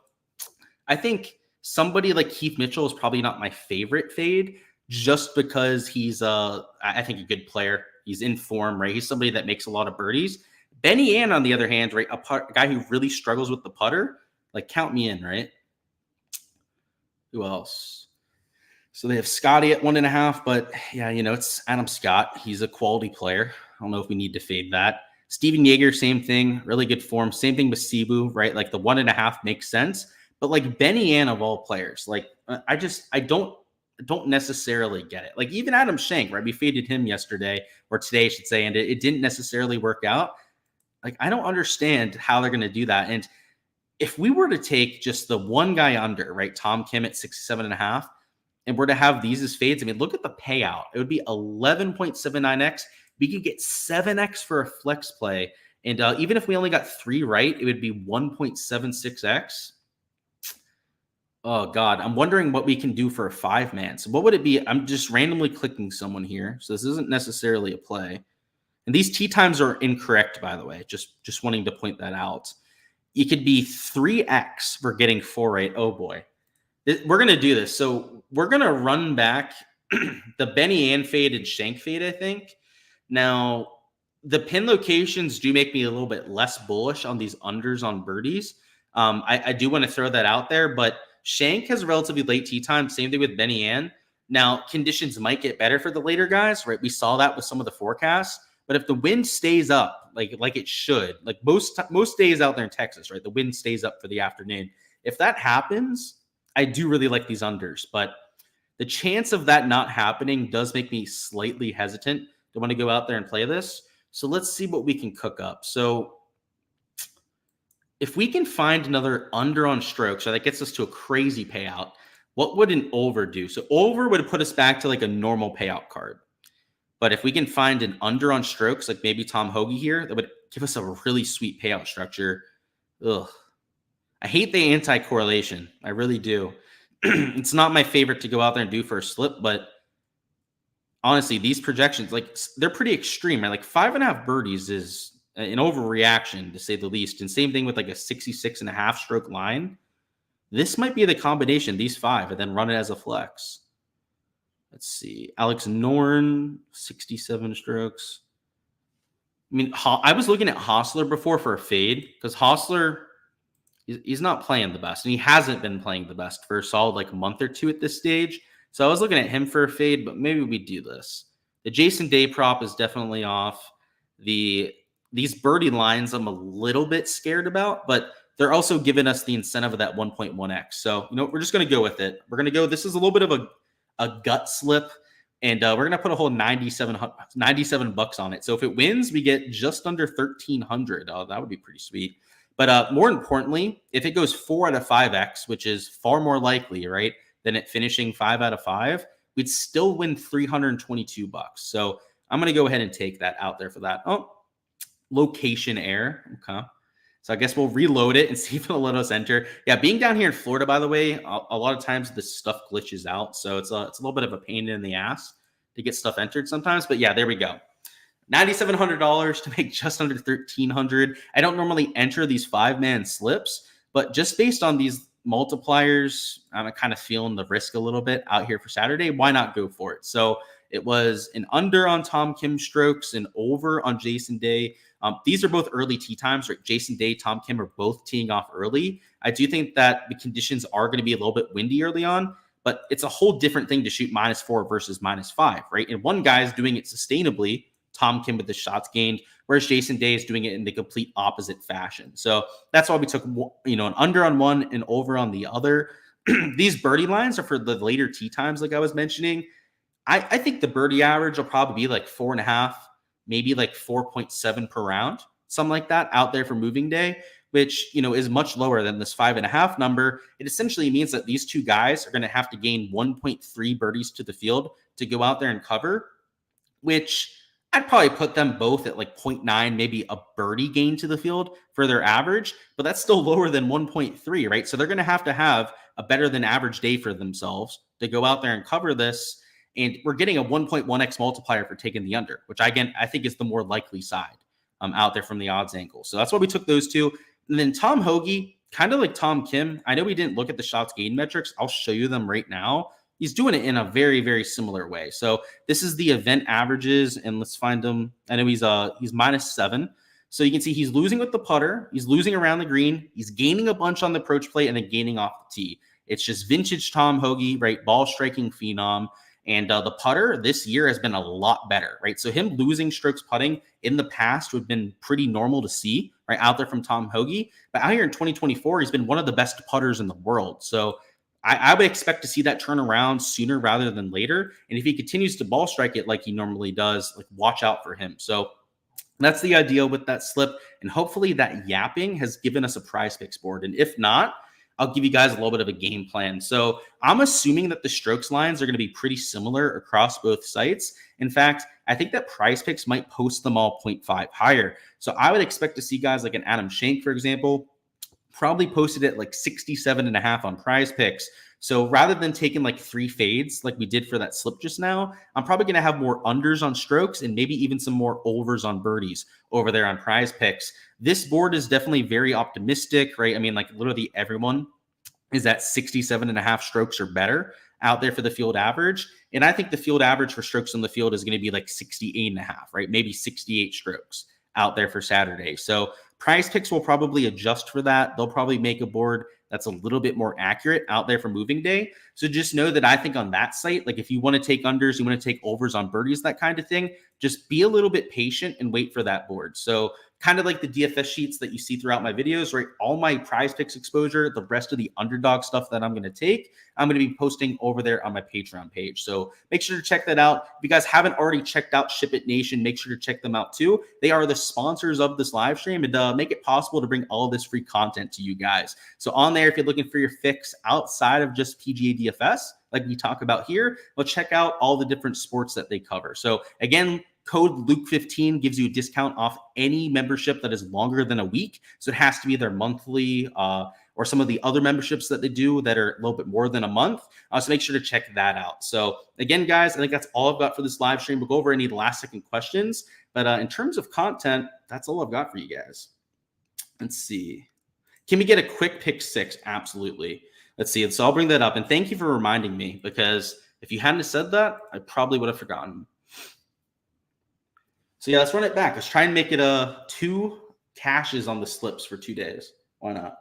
I think somebody like Keith Mitchell is probably not my favorite fade just because he's, I think, a good player. He's in form, right? He's somebody that makes a lot of birdies. Benny Ann, on the other hand, right, a guy who really struggles with the putter, like, count me in, right? Who else? So they have Scotty at 1.5, but yeah, it's Adam Scott. He's a quality player. I don't know if we need to fade that. Steven Yeager, same thing, really good form. Same thing with Cebu, right? Like the 1.5 makes sense, but like Benny Ann of all players, like I don't necessarily get it. Like even Adam Shank, right? We faded him yesterday or today, I should say, and it didn't necessarily work out. Like I don't understand how they're going to do that. And if we were to take just the one guy under, right, Tom Kim at 67.5, and we're to have these as fades, I mean, look at the payout. It would be 11.79x. We could get 7x for a flex play. And even if we only got 3 right, it would be 1.76x. Oh, God. I'm wondering what we can do for a 5-man. So what would it be? I'm just randomly clicking someone here. So this isn't necessarily a play. And these tee times are incorrect, by the way. Just wanting to point that out. It could be 3x for getting 4 right. Oh, boy. We're going to do this. So we're going to run back the Benny Ann fade and Shank fade, I think. Now, the pin locations do make me a little bit less bullish on these unders on birdies. I do want to throw that out there, but Shank has a relatively late tee time. Same thing with Benny Ann. Now, conditions might get better for the later guys, right? We saw that with some of the forecasts. But if the wind stays up, like it should, like most days out there in Texas, right? The wind stays up for the afternoon. If that happens, I do really like these unders. But the chance of that not happening does make me slightly hesitant to want to go out there and play this. So let's see what we can cook up. So if we can find another under on strokes, so that gets us to a crazy payout, what would an over do? So over would put us back to like a normal payout card. But if we can find an under on strokes, like maybe Tom Hoagie here, that would give us a really sweet payout structure. Ugh. I hate the anti-correlation. I really do. It's not my favorite to go out there and do for a slip, but honestly, these projections, like, they're pretty extreme, right? Like 5.5 birdies is an overreaction, to say the least. And same thing with like a 66.5 stroke line. This might be the combination, these 5, and then run it as a flex. Let's see. Alex Norn, 67 strokes. I mean, I was looking at Hostler before for a fade, because Hostler, he's not playing the best, and he hasn't been playing the best for a solid like month or two at this stage. So I was looking at him for a fade, but maybe we do this. The Jason Day prop is definitely off. These birdie lines I'm a little bit scared about, but they're also giving us the incentive of that 1.1x. So, we're just going to go with it. We're going to go. This is a little bit of a gut slip, and we're going to put a whole 97 bucks on it. So if it wins, we get just under 1,300. Oh, that would be pretty sweet. But more importantly, if it goes 4 out of 5x, which is far more likely, right, than it finishing 5 out of 5, we'd still win 322 bucks. So I'm going to go ahead and take that out there for that. Oh, location error. Okay. So I guess we'll reload it and see if it'll let us enter. Yeah, being down here in Florida, by the way, a lot of times this stuff glitches out. So it's a little bit of a pain in the ass to get stuff entered sometimes. But yeah, there we go. $9,700 to make just under 1,300. I don't normally enter these 5-man slips, but just based on these multipliers, I'm kind of feeling the risk a little bit out here for Saturday. Why not go for it? So it was an under on Tom Kim strokes and over on Jason Day. These are both early tee times, right? Jason Day, Tom Kim are both teeing off early. I do think that the conditions are going to be a little bit windy early on, but it's a whole different thing to shoot -4 versus -5, right? And one guy's doing it sustainably, Tom Kim with the shots gained, whereas Jason Day is doing it in the complete opposite fashion. So that's why we took, an under on one and over on the other. These birdie lines are for the later tee times, like I was mentioning. I think the birdie average will probably be like 4.5, maybe like 4.7 per round, something like that out there for moving day, which, is much lower than this 5.5 number. It essentially means that these two guys are going to have to gain 1.3 birdies to the field to go out there and cover, which I'd probably put them both at like 0.9, maybe a birdie gain to the field for their average, but that's still lower than 1.3, right? So they're going to have a better than average day for themselves to go out there and cover this. And we're getting a 1.1x multiplier for taking the under, which again, I think is the more likely side out there from the odds angle. So that's why we took those two. And then Tom Hoagie, kind of like Tom Kim. I know we didn't look at the shots gained metrics. I'll show you them right now. He's doing it in a very, very similar way. So this is the event averages, and let's find him. I know he's -7. So you can see he's losing with the putter. He's losing around the green. He's gaining a bunch on the approach play and then gaining off the tee. It's just vintage Tom Hoagie, right? Ball striking phenom. And the putter this year has been a lot better, right? So him losing strokes putting in the past would have been pretty normal to see, right, out there from Tom Hoagie. But out here in 2024, he's been one of the best putters in the world. So I would expect to see that turn around sooner rather than later. And if he continues to ball strike it like he normally does, like, watch out for him. So that's the idea with that slip. And hopefully that yapping has given us a prize picks board. And if not, I'll give you guys a little bit of a game plan. So I'm assuming that the strokes lines are going to be pretty similar across both sites. In fact, I think that Prize Picks might post them all 0.5 higher. So I would expect to see guys like an Adam Schenk, for example, probably posted at like 67.5 on Prize Picks. So rather than taking like 3 fades like we did for that slip just now, I'm probably going to have more unders on strokes and maybe even some more overs on birdies over there on Prize Picks. This board is definitely very optimistic, right? I mean, like, literally everyone is at 67.5 strokes or better out there for the field average. And I think the field average for strokes on the field is going to be like 68.5, right? Maybe 68 strokes out there for Saturday. So Prize Picks will probably adjust for that. They'll probably make a board that's a little bit more accurate out there for moving day. So just know that I think on that site, like, if you want to take unders, you want to take overs on birdies, that kind of thing, just be a little bit patient and wait for that board. So kind of like the DFS sheets that you see throughout my videos, right? All my prize picks exposure, the rest of the underdog stuff that I'm going to take, I'm going to be posting over there on my Patreon page. So make sure to check that out. If you guys haven't already checked out Ship It Nation, make sure to check them out too. They are the sponsors of this live stream and make it possible to bring all this free content to you guys. So on there, if you're looking for your fix outside of just PGA DFS, like we talk about here, well, check out all the different sports that they cover. So again, code Luke15 gives you a discount off any membership that is longer than a week. So it has to be their monthly or some of the other memberships that they do that are a little bit more than a month. So make sure to check that out. So again, guys, I think that's all I've got for this live stream. We'll go over any last second questions. But in terms of content, that's all I've got for you guys. Let's see. Can we get a quick pick six? Absolutely. Let's see. So I'll bring that up. And thank you for reminding me, because if you hadn't said that, I probably would have forgotten. So yeah, let's run it back. Let's try and make it 2 cashes on the slips for 2 days. Why not?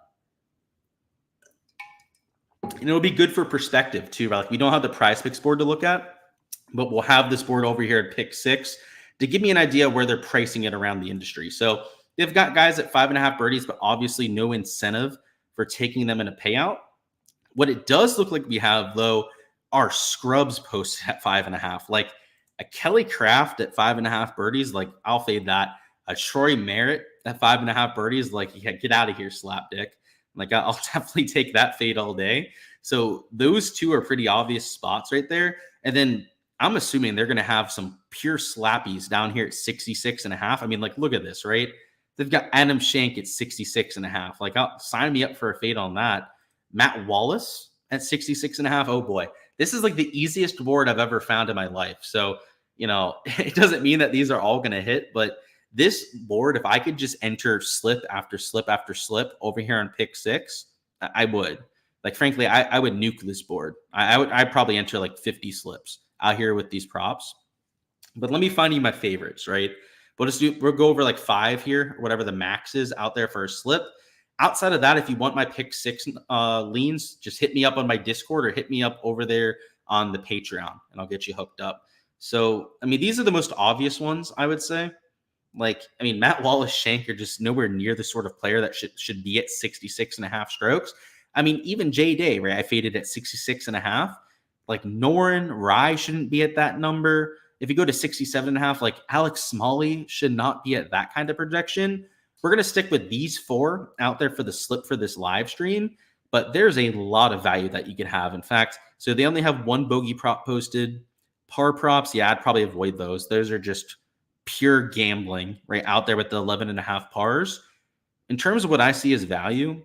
And it'll be good for perspective too, right? Like, we don't have the prize picks board to look at, but we'll have this board over here at pick 6 to give me an idea where they're pricing it around the industry. So they've got guys at 5.5 birdies, but obviously no incentive for taking them in a payout. What it does look like we have, though, are scrubs posted at 5.5. Like a Kelly Craft at 5.5 birdies, like I'll fade that. A Troy Merritt at 5.5 birdies, like, yeah, get out of here, slapdick. Like, I'll definitely take that fade all day. So those two are pretty obvious spots right there. And then I'm assuming they're going to have some pure slappies down here at 66.5. I mean, like, look at this, right? They've got Adam Shank at 66.5. Like, I'll sign me up for a fade on that. Matt Wallace at 66.5. Oh boy, this is like the easiest board I've ever found in my life. So, you know, it doesn't mean that these are all going to hit, but this board, if I could just enter slip after slip after slip over here on pick 6, I would. Like, frankly, I would nuke this board. I'd probably enter like 50 slips out here with these props. But let me find you my favorites, right? We'll go over like 5 here, whatever the max is out there for a slip. Outside of that, if you want my pick 6 leans, just hit me up on my Discord or hit me up over there on the Patreon, and I'll get you hooked up. So, I mean, these are the most obvious ones, I would say. Like, I mean, Matt Wallace, Shank are just nowhere near the sort of player that should be at 66.5 strokes. I mean, even J Day, right? I faded at 66.5. Like, Noren, Rye shouldn't be at that number. If you go to 67.5, like, Alex Smalley should not be at that kind of projection. We're going to stick with these 4 out there for the slip for this live stream, but there's a lot of value that you can have. In fact, so they only have 1 bogey prop posted. Par props, yeah, I'd probably avoid those. Those are just pure gambling right out there with the 11.5 pars. In terms of what I see as value,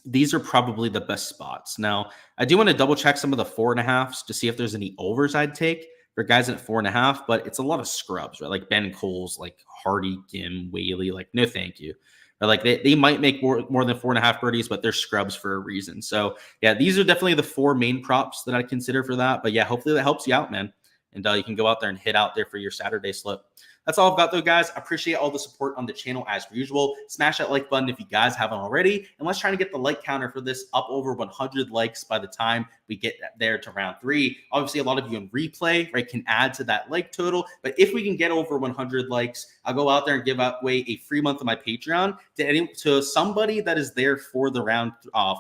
these are probably the best spots. Now, I do want to double check some of the 4.5s to see if there's any overs I'd take for guys at 4.5, but it's a lot of scrubs, right? Like Ben Coles, like Hardy, Gim, Whaley, like, no thank you. Or like they might make more than 4.5 birdies, but they're scrubs for a reason. So yeah, these are definitely the 4 main props that I consider for that. But yeah, hopefully that helps you out, man. And you can go out there and hit out there for your Saturday slip. That's all I've got, though, guys. I appreciate all the support on the channel as usual. Smash that like button if you guys haven't already. And let's try to get the like counter for this up over 100 likes by the time we get there to round 3. Obviously, a lot of you in replay, right, can add to that like total. But if we can get over 100 likes, I'll go out there and give away a free month of my Patreon to somebody that is there for the round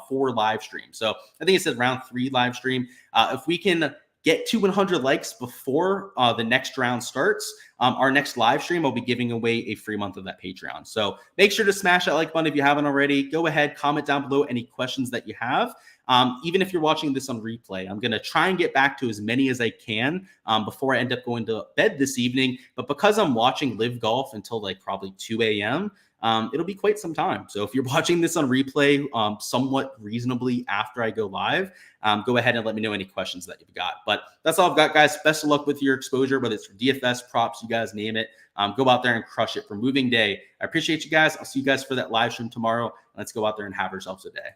4 live stream. So I think it said round 3 live stream. If we can get to 100 likes before the next round starts, our next live stream, I'll be giving away a free month of that Patreon. So make sure to smash that like button if you haven't already. Go ahead, comment down below any questions that you have. Even if you're watching this on replay, I'm going to try and get back to as many as I can before I end up going to bed this evening. But because I'm watching Live Golf until like probably 2 a.m., it'll be quite some time. So if you're watching this on replay somewhat reasonably after I go live, go ahead and let me know any questions that you've got. But that's all I've got, guys. Best of luck with your exposure, whether it's for DFS, props, you guys name it. Go out there and crush it for moving day. I appreciate you guys. I'll see you guys for that live stream tomorrow. Let's go out there and have ourselves a day.